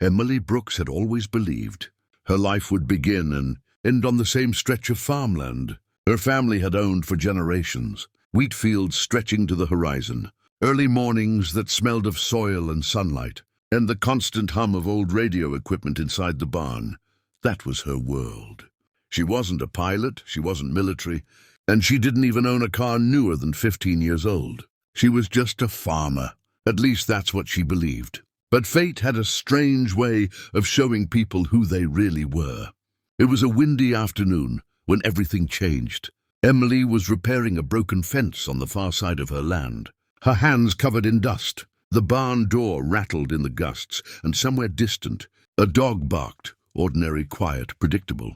Emily Brooks had always believed her life would begin and end on the same stretch of farmland her family had owned for generations, wheat fields stretching to the horizon, early mornings that smelled of soil and sunlight, and the constant hum of old radio equipment inside the barn. That was her world. She wasn't a pilot, she wasn't military, and she didn't even own a car newer than 15 years old. She was just a farmer. At least that's what she believed. But fate had a strange way of showing people who they really were. It was a windy afternoon when everything changed. Emily was repairing a broken fence on the far side of her land, her hands covered in dust. The barn door rattled in the gusts, and somewhere distant, a dog barked, ordinary, quiet, predictable.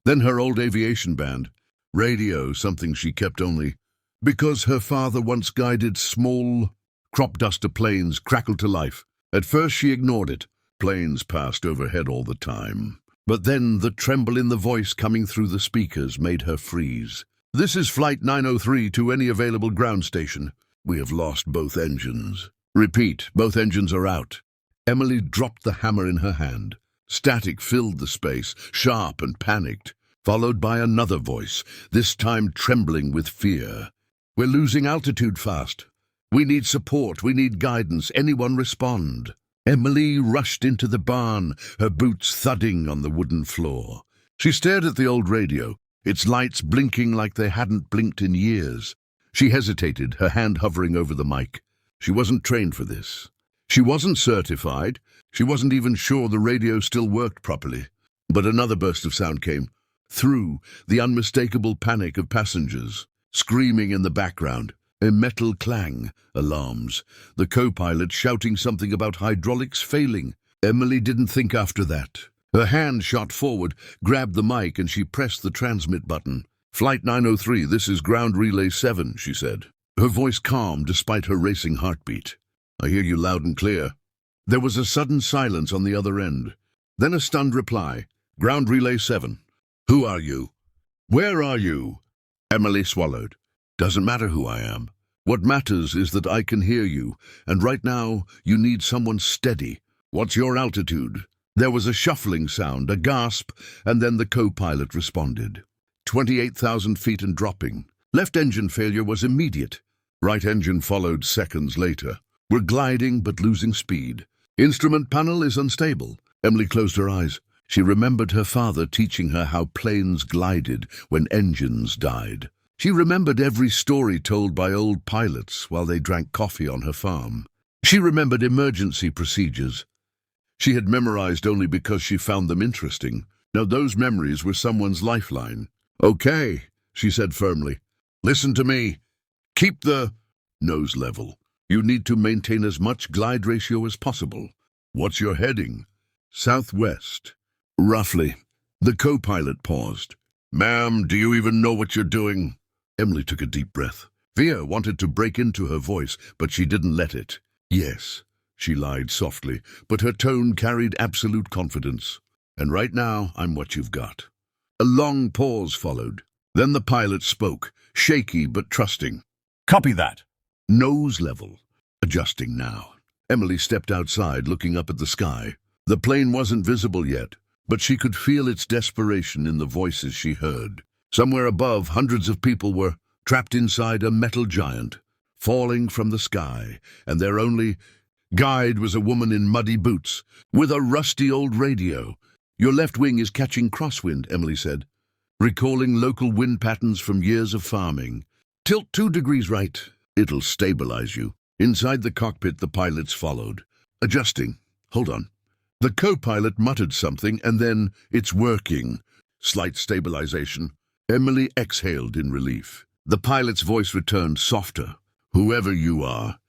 Then her old aviation band, radio, something she kept only because her father once guided small crop duster planes, crackled to life. At first she ignored it. Planes passed overhead all the time. But then the tremble in the voice coming through the speakers made her freeze. "This is Flight 903 to any available ground station. We have lost both engines. Repeat, both engines are out." Emily dropped the hammer in her hand. Static filled the space, sharp and panicked, followed by another voice, this time trembling with fear. "We're losing altitude fast. We need support, we need guidance. Anyone respond?" Emily rushed into the barn, her boots thudding on the wooden floor. She stared at the old radio, its lights blinking like they hadn't blinked in years. She hesitated, her hand hovering over the mic. She wasn't trained for this. She wasn't certified. She wasn't even sure the radio still worked properly. But another burst of sound came. Through the unmistakable panic of passengers, screaming in the background, a metal clang, alarms, the co-pilot shouting something about hydraulics failing. Emily didn't think after that. Her hand shot forward, grabbed the mic, and she pressed the transmit button. "Flight 903, this is Ground Relay 7, she said, her voice calm despite her racing heartbeat. "I hear you loud and clear." There was a sudden silence on the other end. Then a stunned reply. "Ground Relay 7. Who are you? Where are you?" Emily swallowed. "Doesn't matter who I am. What matters is that I can hear you, and right now you need someone steady. What's your altitude?" There was a shuffling sound, a gasp, and then the co-pilot responded. 28,000 feet and dropping. Left engine failure was immediate. Right engine followed seconds later. "We're gliding but losing speed. Instrument panel is unstable." Emily closed her eyes. She remembered her father teaching her how planes glided when engines died. She remembered every story told by old pilots while they drank coffee on her farm. She remembered emergency procedures she had memorized only because she found them interesting. Now those memories were someone's lifeline. "Okay," she said firmly. "Listen to me. Keep the nose level. You need to maintain as much glide ratio as possible. What's your heading?" "Southwest." "Roughly." The co-pilot paused. "Ma'am, do you even know what you're doing?" Emily took a deep breath. Fear wanted to break into her voice, but she didn't let it. "Yes," she lied softly, but her tone carried absolute confidence. "And right now, I'm what you've got." A long pause followed. Then the pilot spoke, shaky but trusting. "Copy that." "Nose level." Adjusting now. Emily stepped outside, looking up at the sky. The plane wasn't visible yet, but she could feel its desperation in the voices she heard. Somewhere above, hundreds of people were trapped inside a metal giant, falling from the sky, and their only guide was a woman in muddy boots, with a rusty old radio. "Your left wing is catching crosswind," Emily said, recalling local wind patterns from years of farming. "Tilt 2 degrees right. It'll stabilize you." Inside the cockpit, the pilots followed. Adjusting. "Hold on." The co-pilot muttered something, and then, "It's working." Slight stabilization. Emily exhaled in relief. The pilot's voice returned, softer. "Whoever you are."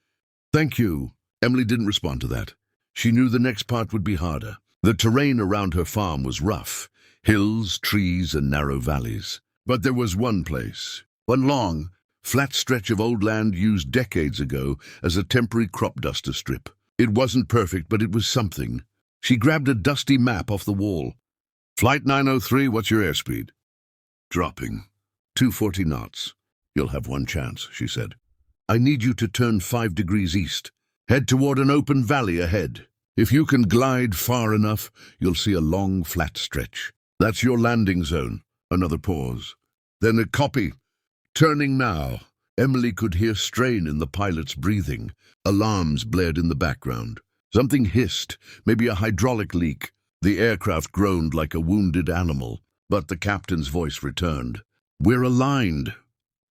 "Thank you." Emily didn't respond to that. She knew the next part would be harder. The terrain around her farm was rough. Hills, trees, and narrow valleys. But there was one place. One long, flat stretch of old land used decades ago as a temporary crop duster strip. It wasn't perfect, but it was something. She grabbed a dusty map off the wall. "Flight 903, what's your airspeed?" "Dropping. 240 knots. You'll have one chance," she said. "I need you to turn 5 degrees east. Head toward an open valley ahead." If you can glide far enough, you'll see a long, flat stretch. That's your landing zone. Another pause. Then a copy. Turning now. Emily could hear strain in the pilot's breathing. Alarms blared in the background. Something hissed, maybe a hydraulic leak. The aircraft groaned like a wounded animal, but the captain's voice returned. We're aligned.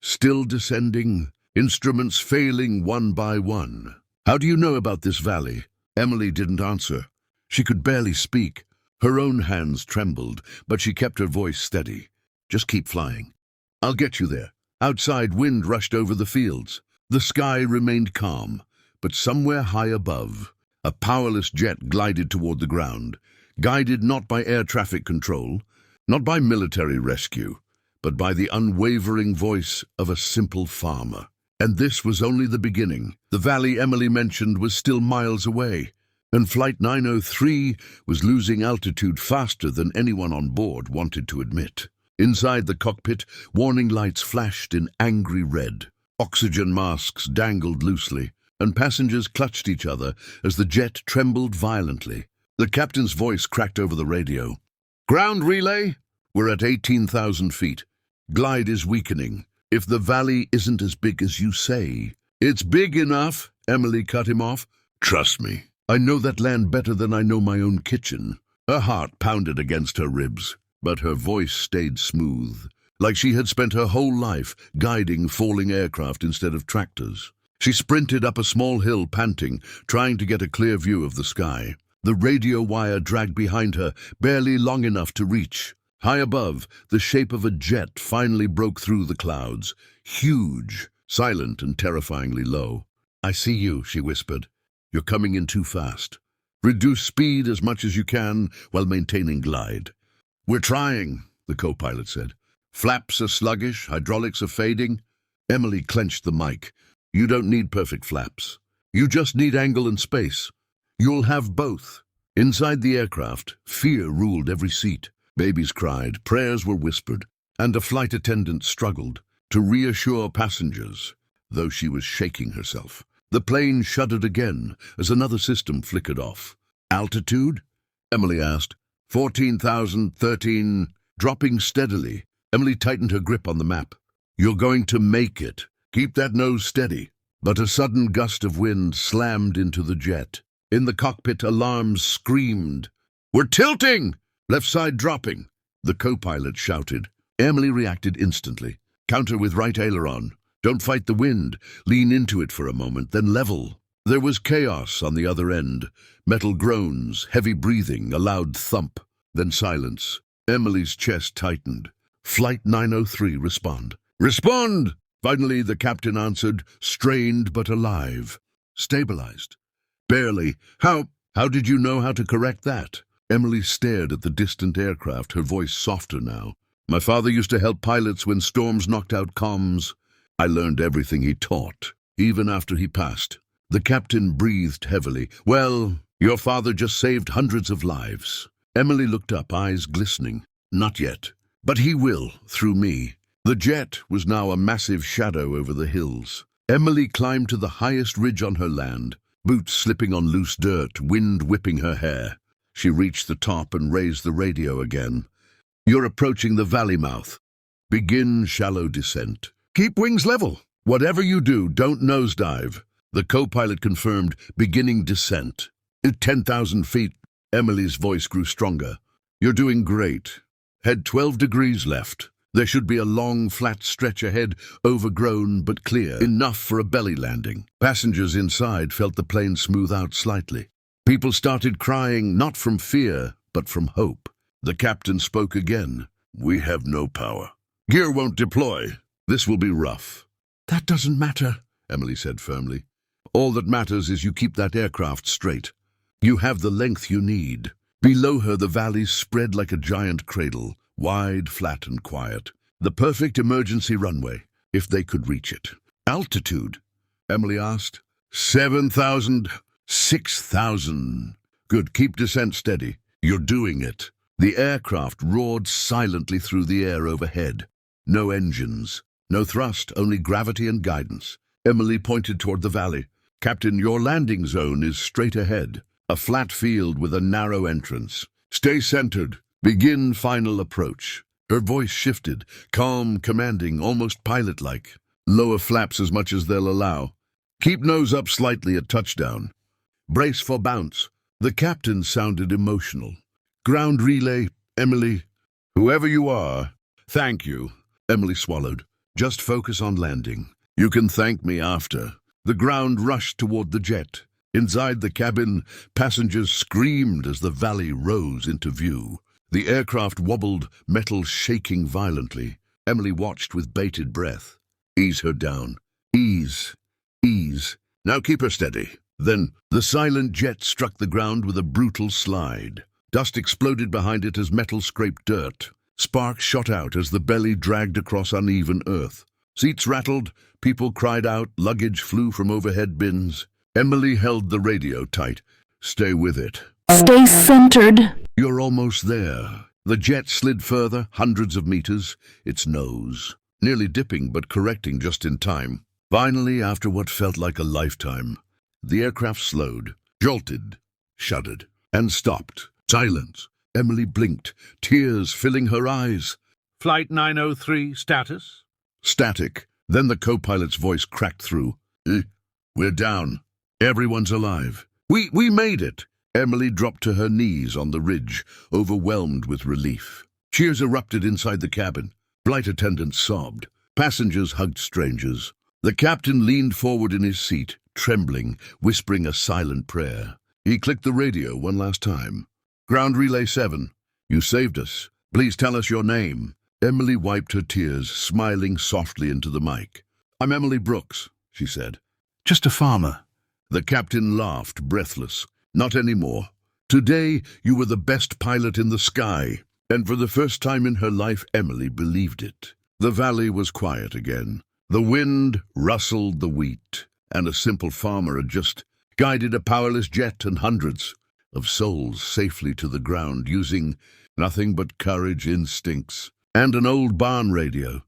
Still descending, instruments failing one by one. How do you know about this valley? Emily didn't answer. She could barely speak. Her own hands trembled, but she kept her voice steady. Just keep flying. I'll get you there. Outside, wind rushed over the fields. The sky remained calm, but somewhere high above, a powerless jet glided toward the ground, guided not by air traffic control, not by military rescue, but by the unwavering voice of a simple farmer. And this was only the beginning. The valley Emily mentioned was still miles away, and Flight 903 was losing altitude faster than anyone on board wanted to admit. Inside the cockpit, warning lights flashed in angry red. Oxygen masks dangled loosely, and passengers clutched each other as the jet trembled violently. The captain's voice cracked over the radio. Ground relay? We're at 18,000 feet. Glide is weakening. If the valley isn't as big as you say... It's big enough, Emily cut him off. Trust me, I know that land better than I know my own kitchen. Her heart pounded against her ribs, but her voice stayed smooth, like she had spent her whole life guiding falling aircraft instead of tractors. She sprinted up a small hill, panting, trying to get a clear view of the sky. The radio wire dragged behind her, barely long enough to reach. High above, the shape of a jet finally broke through the clouds. Huge, silent and terrifyingly low. I see you, she whispered. You're coming in too fast. Reduce speed as much as you can while maintaining glide. We're trying, the co-pilot said. Flaps are sluggish, hydraulics are fading. Emily clenched the mic. You don't need perfect flaps. You just need angle and space. You'll have both. Inside the aircraft, fear ruled every seat. Babies cried, prayers were whispered, and a flight attendant struggled to reassure passengers, though she was shaking herself. The plane shuddered again as another system flickered off. Altitude? Emily asked. 14,013, dropping steadily. Emily tightened her grip on the map. You're going to make it. Keep that nose steady. But a sudden gust of wind slammed into the jet. In the cockpit, alarms screamed. We're tilting! Left side dropping. The co-pilot shouted. Emily reacted instantly. Counter with right aileron. Don't fight the wind. Lean into it for a moment, then level. There was chaos on the other end. Metal groans, heavy breathing, a loud thump, then silence. Emily's chest tightened. Flight 903, respond. Respond! Finally, the captain answered, strained but alive. Stabilized. Barely. How did you know how to correct that? Emily stared at the distant aircraft, her voice softer now. My father used to help pilots when storms knocked out comms. I learned everything he taught, even after he passed. The captain breathed heavily. Well, your father just saved hundreds of lives. Emily looked up, eyes glistening. Not yet. But he will, through me. The jet was now a massive shadow over the hills. Emily climbed to the highest ridge on her land, boots slipping on loose dirt, wind whipping her hair. She reached the top and raised the radio again. You're approaching the valley mouth. Begin shallow descent. Keep wings level. Whatever you do, don't nosedive. The co-pilot confirmed, beginning descent. At 10,000 feet, Emily's voice grew stronger. You're doing great. Head 12 degrees left. There should be a long, flat stretch ahead, overgrown but clear, enough for a belly landing. Passengers inside felt the plane smooth out slightly. People started crying, not from fear, but from hope. The captain spoke again. We have no power. Gear won't deploy. This will be rough. That doesn't matter, Emily said firmly. All that matters is you keep that aircraft straight. You have the length you need. Below her, the valley spread like a giant cradle, wide, flat, and quiet. The perfect emergency runway, if they could reach it. Altitude? Emily asked. 7,000. 6,000. Good, keep descent steady. You're doing it. The aircraft roared silently through the air overhead. No engines, no thrust, only gravity and guidance. Emily pointed toward the valley. Captain, your landing zone is straight ahead. A flat field with a narrow entrance. Stay centered. Begin final approach. Her voice shifted, calm, commanding, almost pilot-like. Lower flaps as much as they'll allow. Keep nose up slightly at touchdown. Brace for bounce. The captain sounded emotional. Ground relay, Emily. Whoever you are, thank you. Emily swallowed. Just focus on landing. You can thank me after. The ground rushed toward the jet. Inside the cabin, passengers screamed as the valley rose into view. The aircraft wobbled, metal shaking violently. Emily watched with bated breath. Ease her down. Ease. Ease. Now keep her steady. Then the silent jet struck the ground with a brutal slide. Dust exploded behind it as metal scraped dirt. Sparks shot out as the belly dragged across uneven earth. Seats rattled, people cried out, luggage flew from overhead bins. Emily held the radio tight. Stay with it. Stay centered. You're almost there. The jet slid further, hundreds of meters, its nose, nearly dipping but correcting just in time. Finally, after what felt like a lifetime, the aircraft slowed, jolted, shuddered, and stopped. Silence. Emily blinked, tears filling her eyes. Flight 903, status? Static. Then the co-pilot's voice cracked through. We're down. Everyone's alive. We made it. Emily dropped to her knees on the ridge, overwhelmed with relief. Cheers erupted inside the cabin. Flight attendants sobbed. Passengers hugged strangers. The captain leaned forward in his seat, trembling, whispering a silent prayer. He clicked the radio one last time. Ground Relay 7, you saved us. Please tell us your name. Emily wiped her tears, smiling softly into the mic. I'm Emily Brooks, she said. Just a farmer. The captain laughed, breathless. Not anymore. Today, you were the best pilot in the sky. And for the first time in her life, Emily believed it. The valley was quiet again. The wind rustled the wheat, and a simple farmer had just guided a powerless jet and hundreds of souls safely to the ground using nothing but courage, instincts, and an old barn radio.